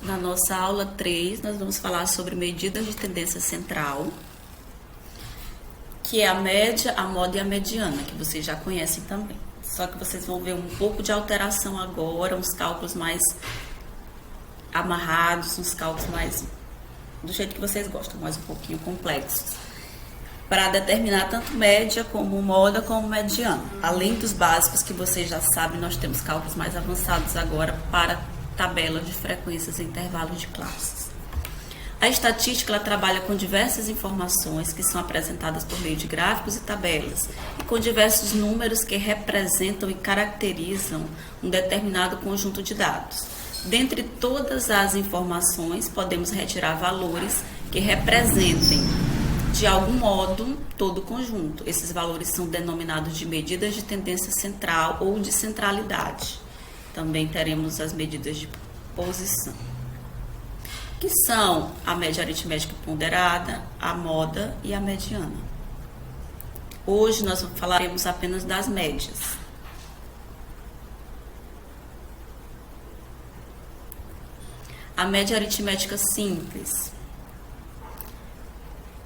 Na nossa aula 3, nós vamos falar sobre medidas de tendência central, que é a média, a moda e a mediana, que vocês já conhecem também. Só que vocês vão ver um pouco de alteração agora, uns cálculos mais amarrados, uns cálculos mais do jeito que vocês gostam, mais um pouquinho complexos, para determinar tanto média como moda como mediana. Além dos básicos que vocês já sabem, nós temos cálculos mais avançados agora para tabelas de frequências e intervalos de classes. A estatística ela trabalha com diversas informações que são apresentadas por meio de gráficos e tabelas, e com diversos números que representam e caracterizam um determinado conjunto de dados. Dentre todas as informações, podemos retirar valores que representem, de algum modo, todo o conjunto. Esses valores são denominados de medidas de tendência central ou de centralidade. Também teremos as medidas de posição, que são a média aritmética ponderada, a moda e a mediana. Hoje nós falaremos apenas das médias. A média aritmética simples,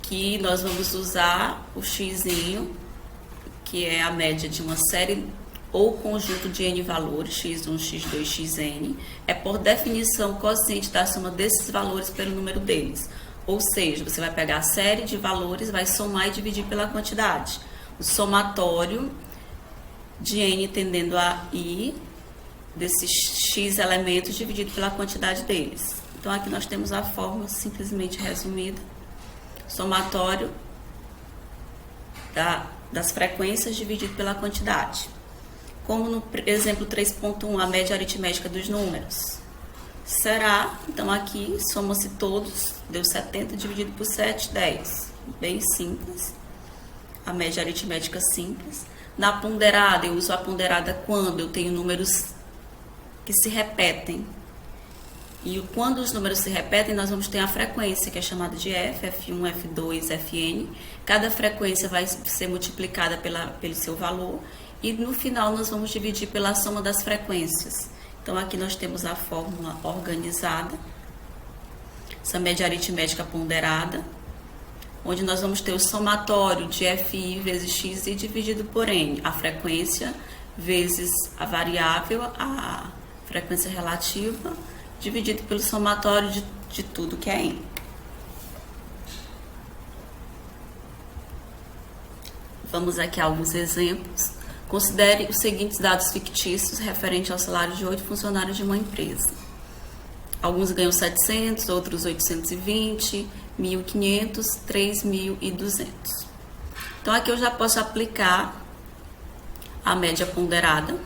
que nós vamos usar o xzinho, que é a média de uma série ou conjunto de n valores, x1, x2, xn, é por definição o quociente da soma desses valores pelo número deles. Ou seja, você vai pegar a série de valores, vai somar e dividir pela quantidade. O somatório de n tendendo a i desses x elementos dividido pela quantidade deles. Então, aqui nós temos a fórmula simplesmente resumida. Somatório das frequências dividido pela quantidade. Como no exemplo 3.1, a média aritmética dos números. Será, então aqui, soma-se todos, deu 70 dividido por 7, 10. Bem simples. A média aritmética simples. Na ponderada, eu uso a ponderada quando eu tenho números que se repetem. E quando os números se repetem, nós vamos ter a frequência, que é chamada de f, f1, f2, fn. Cada frequência vai ser multiplicada pelo seu valor. E no final nós vamos dividir pela soma das frequências. Então aqui nós temos a fórmula organizada, essa média aritmética ponderada, onde nós vamos ter o somatório de fi vezes xi dividido por n, a frequência vezes a variável, a frequência relativa, dividido pelo somatório de tudo que é n. Vamos aqui a alguns exemplos. Considere os seguintes dados fictícios referentes ao salário de 8 funcionários de uma empresa. Alguns ganham 700, outros 820, 1.500, 3.200. Então, aqui eu já posso aplicar a média ponderada,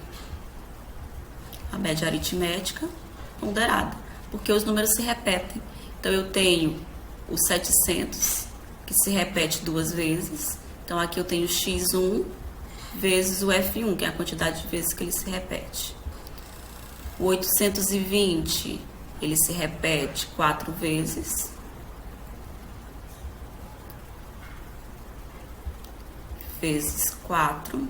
a média aritmética ponderada, porque os números se repetem. Então, eu tenho o 700, que se repete duas vezes. Então, aqui eu tenho x1 vezes o f1, que é a quantidade de vezes que ele se repete. O 820, ele se repete 4 vezes. Vezes 4.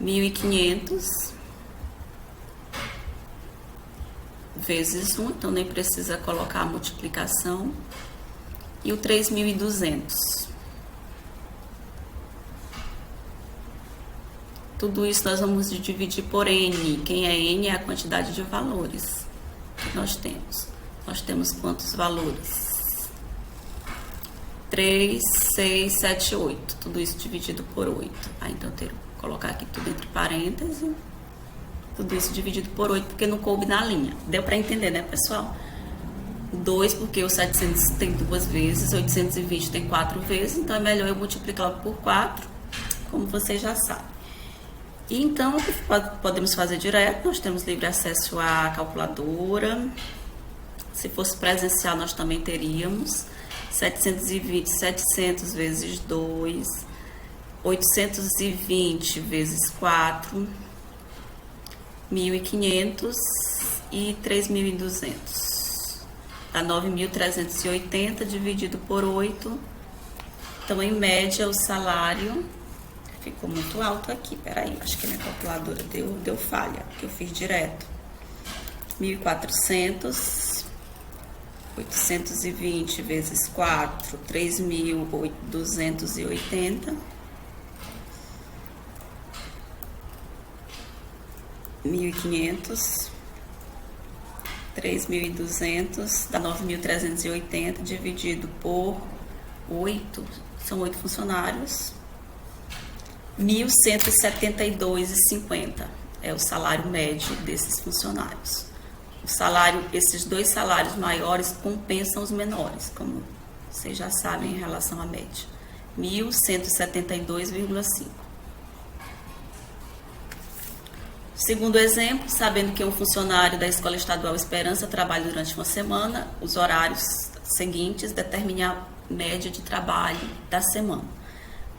(1.500) vezes 1, então nem precisa colocar a multiplicação, e o 3.200. Tudo isso nós vamos dividir por n. Quem é n é a quantidade de valores que nós temos. Nós temos quantos valores? 3, 6, 7, 8. Tudo isso dividido por 8. Então eu tenho que colocar aqui tudo entre parênteses. Tudo isso dividido por 8, porque não coube na linha. Deu para entender, né, pessoal? 2, porque o 700 tem duas vezes, 820 tem 4 vezes, então é melhor eu multiplicar por 4, como vocês já sabem. E então, podemos fazer direto, nós temos livre acesso à calculadora. Se fosse presencial, nós também teríamos 700 vezes 2, 820 vezes 4, 1.500 e 3.200. Dá 9.380 dividido por 8. Então, em média, o salário ficou muito alto aqui. Peraí, acho que minha calculadora deu falha, que eu fiz direto. 1.400, 820 vezes 4, 3.280. 1.500, 3.200, dá 9.380, dividido por 8, são 8 funcionários, 1.172,50 é o salário médio desses funcionários. O salário, esses dois salários maiores compensam os menores, como vocês já sabem em relação à média. 1.172,5. Segundo exemplo, sabendo que um funcionário da Escola Estadual Esperança trabalha durante uma semana, os horários seguintes determinem a média de trabalho da semana.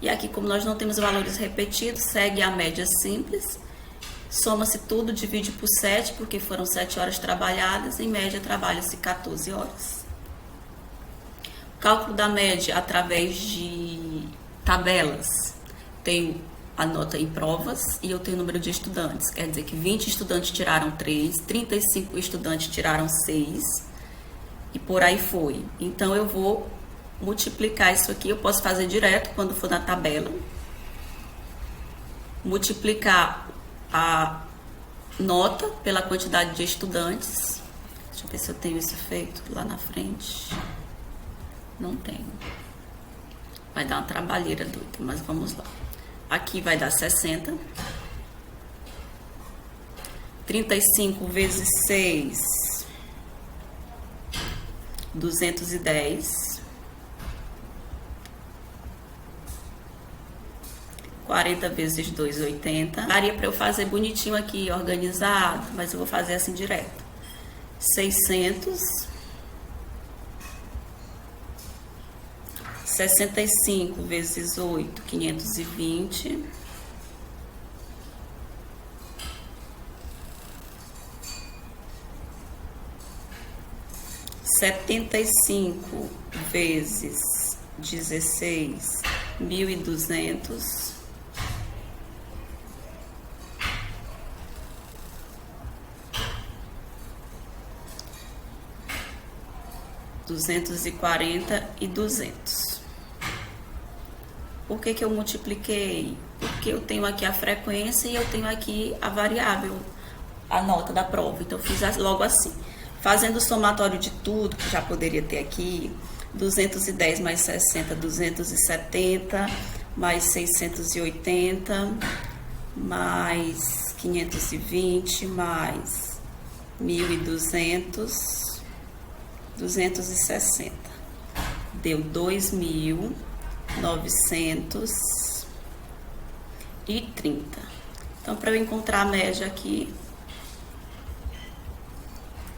E aqui, como nós não temos valores repetidos, segue a média simples, soma-se tudo, divide por 7, porque foram 7 horas trabalhadas, em média trabalha-se 14 horas. O cálculo da média através de tabelas, tenho a nota em provas e eu tenho o número de estudantes, quer dizer que 20 estudantes tiraram 3, 35 estudantes tiraram 6 e por aí foi. Então eu vou multiplicar isso aqui, eu posso fazer direto quando for na tabela, multiplicar a nota pela quantidade de estudantes. Deixa eu ver se eu tenho isso feito lá na frente. Não tenho. Vai dar uma trabalheira doida, mas vamos lá. Aqui vai dar 60. 35 vezes 6, 210. 40 vezes 2, 80. Daria para eu fazer bonitinho aqui, organizado, mas eu vou fazer assim direto. 600. 65 vezes 8, 520. 75 vezes 16, 1.200. 240 e 200. Por que eu multipliquei? Porque eu tenho aqui a frequência e eu tenho aqui a variável, a nota da prova. Então, eu fiz logo assim. Fazendo o somatório de tudo, que já poderia ter aqui, 210 mais 60, 270, mais 680, mais 520, mais 1.200, 260. Deu 2.930. Então, para eu encontrar a média aqui,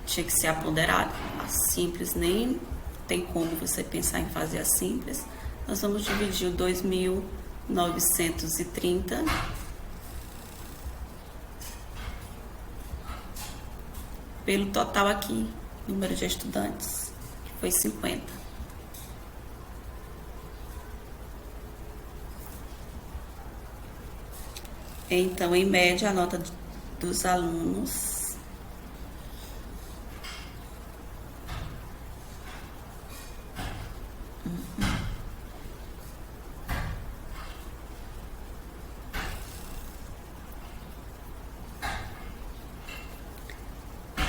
tinha que ser aponderado. A simples nem tem como você pensar em fazer a simples. Nós vamos dividir o 2.930 pelo total aqui, número de estudantes, que foi 50. Então, em média, a nota dos alunos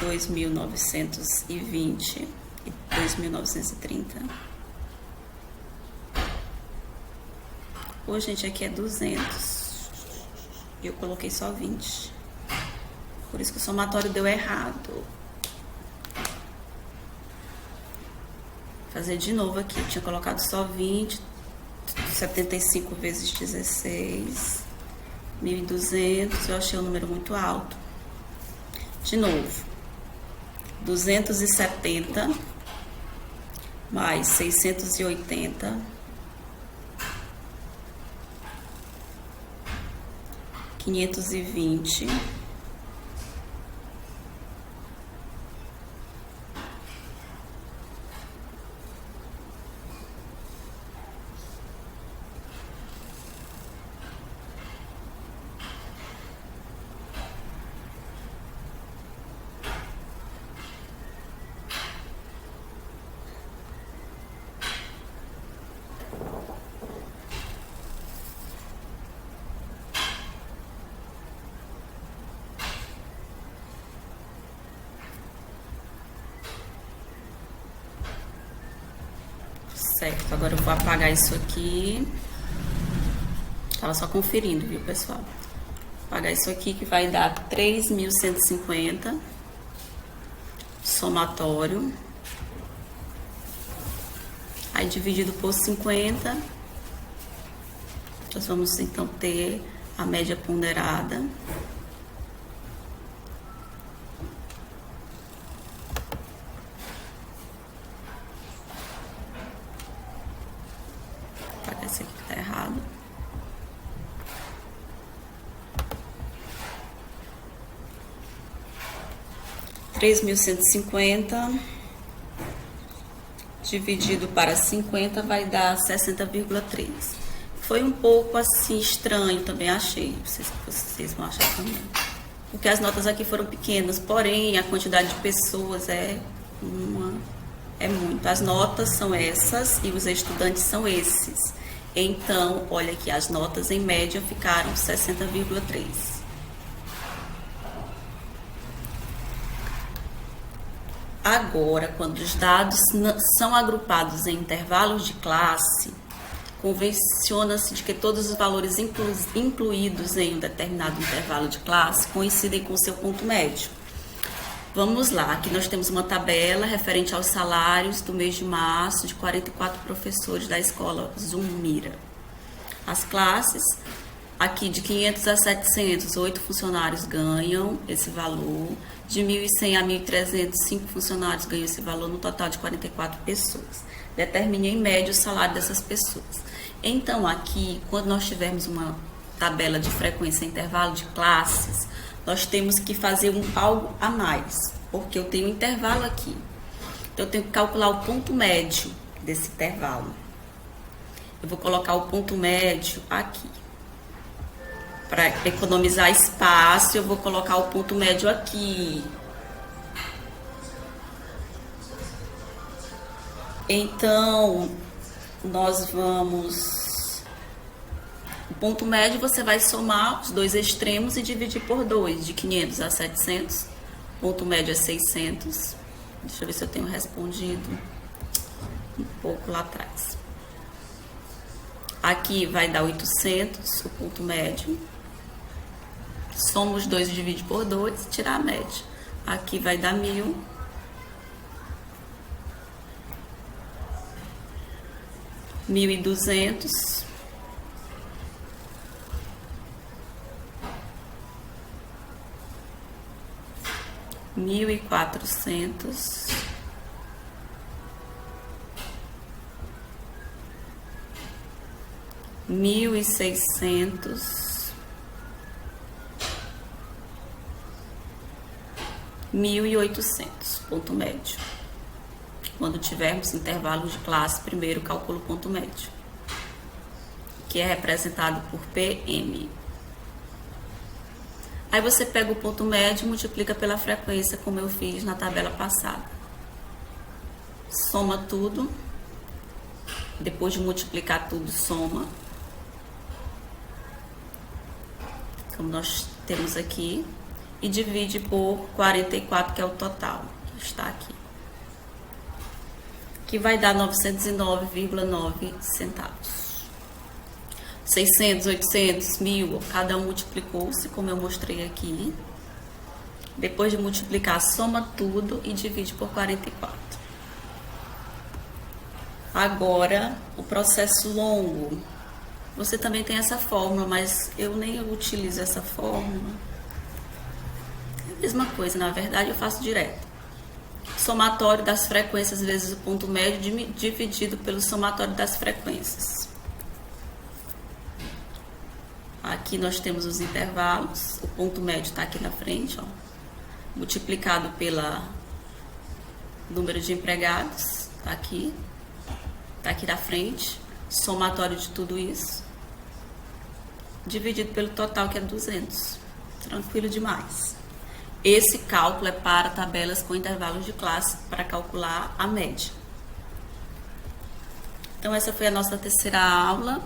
2.920 e 2.930. Pô, gente, aqui é 200. E eu coloquei só 20. Por isso que o somatório deu errado. Vou fazer de novo aqui. Eu tinha colocado só 20. 75 vezes 16. 1.200. Eu achei o número muito alto. De novo. 270 mais 680 520 1.200 Certo, agora eu vou apagar isso aqui. Tava só conferindo, viu, pessoal? Vou apagar isso aqui que vai dar 3.150 somatório. Aí dividido por 50, nós vamos então ter a média ponderada. Parece aqui que tá errado. (3.150) dividido para 50 vai dar 60,3. Foi um pouco assim estranho, também achei. Vocês vão achar também. Porque as notas aqui foram pequenas, porém a quantidade de pessoas é muito. As notas são essas e os estudantes são esses. Então, olha aqui, as notas em média ficaram 60,3. Agora, quando os dados são agrupados em intervalos de classe, convenciona-se de que todos os valores incluídos em um determinado intervalo de classe coincidem com seu ponto médio. Vamos lá, aqui nós temos uma tabela referente aos salários do mês de março de 44 professores da escola Zulmira. As classes, aqui de 500 a 700, 8 funcionários ganham esse valor. De 1.100 a 1.300, 5 funcionários ganham esse valor, no total de 44 pessoas. Determine em média o salário dessas pessoas. Então, aqui, quando nós tivermos uma tabela de frequência em intervalo de classes, nós temos que fazer algo a mais, porque eu tenho um intervalo aqui. Então, eu tenho que calcular o ponto médio desse intervalo. Eu vou colocar o ponto médio aqui. Para economizar espaço, eu vou colocar o ponto médio aqui. Então, nós vamos... O ponto médio você vai somar os dois extremos e dividir por 2, de 500 a 700. O ponto médio é 600. Deixa eu ver se eu tenho respondido um pouco lá atrás. Aqui vai dar 800, o ponto médio. Soma os dois e divide por 2, tirar a média. Aqui vai dar 1.000. (1.200). (1.400). (1.600). 1.800, ponto médio. Quando tivermos intervalos de classe, primeiro calculo o ponto médio, que é representado por PM. Aí você pega o ponto médio e multiplica pela frequência, como eu fiz na tabela passada. Soma tudo. Depois de multiplicar tudo, soma. Como nós temos aqui. E divide por 44, que é o total, que está aqui. Que vai dar 909,9 centavos. 600, 800, 1.000, cada um multiplicou-se, como eu mostrei aqui. Depois de multiplicar, soma tudo e divide por 44. Agora, o processo longo. Você também tem essa fórmula, mas eu nem utilizo essa fórmula. Mesma coisa, na verdade eu faço direto. Somatório das frequências vezes o ponto médio dividido pelo somatório das frequências. Aqui nós temos os intervalos, o ponto médio está aqui na frente, ó, multiplicado pelo número de empregados, está aqui na frente, somatório de tudo isso, dividido pelo total, que é 200. Tranquilo demais. Esse cálculo é para tabelas com intervalos de classe, para calcular a média. Então, essa foi a nossa terceira aula.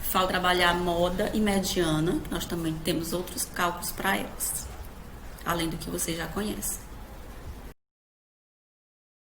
Falta trabalhar moda e mediana. Nós também temos outros cálculos para elas, além do que vocês já conhecem.